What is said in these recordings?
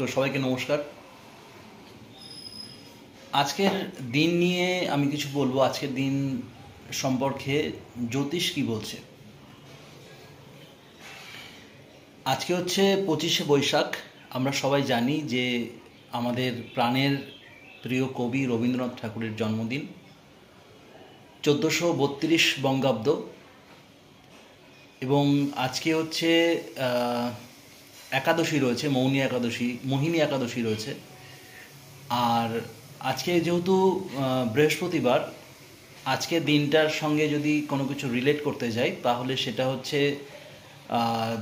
তো সবাইকে নমস্কার। আজকের দিন নিয়ে আমি কিছু বলবো। আজকের দিন সম্পর্কে জ্যোতিষ কি বলছে। আজকে হচ্ছে 25শে বৈশাখ। আমরা সবাই জানি যে আমাদের প্রাণের প্রিয় কবি রবীন্দ্রনাথ ঠাকুরের জন্মদিন। 1432 বঙ্গাব্দ। এবং আজকে হচ্ছে একাদশী রয়েছে, মোহিনী একাদশী রয়েছে। আর আজকে যেহেতু বৃহস্পতিবার, আজকের দিনটার সঙ্গে যদি কোনো কিছু রিলেট করতে যাই তাহলে সেটা হচ্ছে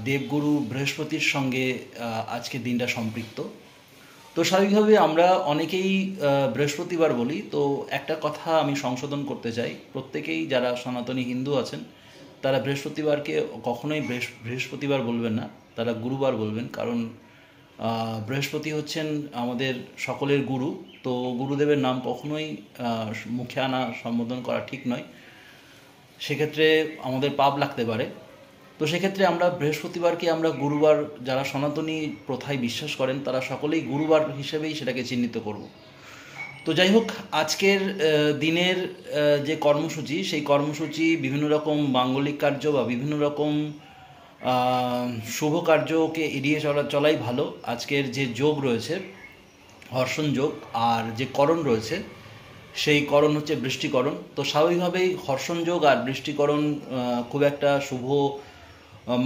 দেবগুরু বৃহস্পতির সঙ্গে আজকের দিনটা সম্পৃক্ত। তো স্বাভাবিকভাবে আমরা অনেকেই বৃহস্পতিবার বলি। তো একটা কথা আমি সংশোধন করতে চাই, প্রত্যেকেই যারা সনাতনী হিন্দু আছেন তারা বৃহস্পতিবারকে কখনোই বৃহস্পতিবার বলবেন না, তারা গুরুবার বলবেন। কারণ বৃহস্পতি হচ্ছেন আমাদের সকলের গুরু। তো গুরুদেবের নাম কখনোই মুখে আনা সম্বোধন করা ঠিক নয়, সেক্ষেত্রে আমাদের পাপ লাগতে পারে। তো সেক্ষেত্রে আমরা বৃহস্পতিবারকে আমরা গুরুবার, যারা সনাতনী প্রথায় বিশ্বাস করেন তারা সকলেই গুরুবার হিসেবেই সেটাকে চিহ্নিত করব। তো যাই হোক, আজকের দিনের যে কর্মসূচি, সেই কর্মসূচি বিভিন্ন রকম মাঙ্গলিক কার্য বা বিভিন্ন রকম শুভ কার্যকে এড়িয়ে চলাই ভালো। আজকের যে যোগ রয়েছে হর্ষণ যোগ, আর যে করণ রয়েছে সেই করণ হচ্ছে বৃষ্টিকরণ। তো স্বাভাবিকভাবেই হর্ষণ যোগ আর বৃষ্টিকরণ খুব একটা শুভ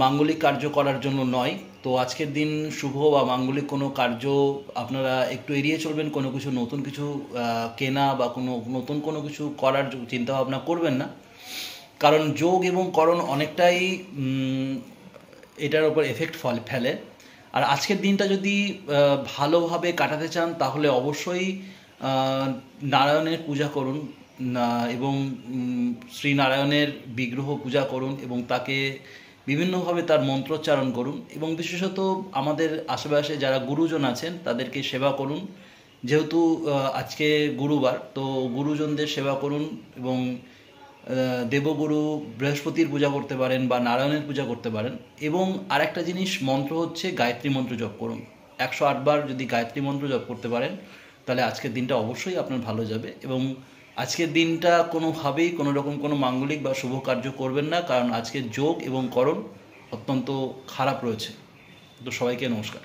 মাঙ্গলিক কার্য করার জন্য নয়। তো আজকের দিন শুভ বা মাঙ্গলিক কোনো কার্য আপনারা একটু এড়িয়ে চলবেন। কোনো কিছু নতুন কিছু কেনা বা নতুন কোনো কিছু করার চিন্তাভাবনা করবেন না, কারণ যোগ এবং করণ অনেকটাই এটার উপর এফেক্ট ফেলে। আর আজকের দিনটা যদি ভালোভাবে কাটাতে চান তাহলে অবশ্যই নারায়ণের পূজা করুন এবং শ্রীনারায়ণের বিগ্রহ পূজা করুন এবং তাকে বিভিন্নভাবে তার মন্ত্রোচ্চারণ করুন। এবং বিশেষত আমাদের আশেপাশে যারা গুরুজন আছেন তাদেরকে সেবা করুন। যেহেতু আজকে গুরুবার, তো গুরুজনদের সেবা করুন এবং দেবগুরু বৃহস্পতির পূজা করতে পারেন বা নারায়ণের পূজা করতে পারেন। এবং আরেকটা জিনিস, মন্ত্র হচ্ছে গায়ত্রী মন্ত্র জপ করুন। 108 বার যদি গায়ত্রী মন্ত্র জপ করতে পারেন তাহলে আজকের দিনটা অবশ্যই আপনার ভালো যাবে। এবং আজকের দিনটা কোনোভাবেই কোনো রকম কোনো মাঙ্গলিক বা শুভ কার্য করবেন না, কারণ আজকের যোগ এবং করণ অত্যন্ত খারাপ রয়েছে। তো সবাইকে নমস্কার।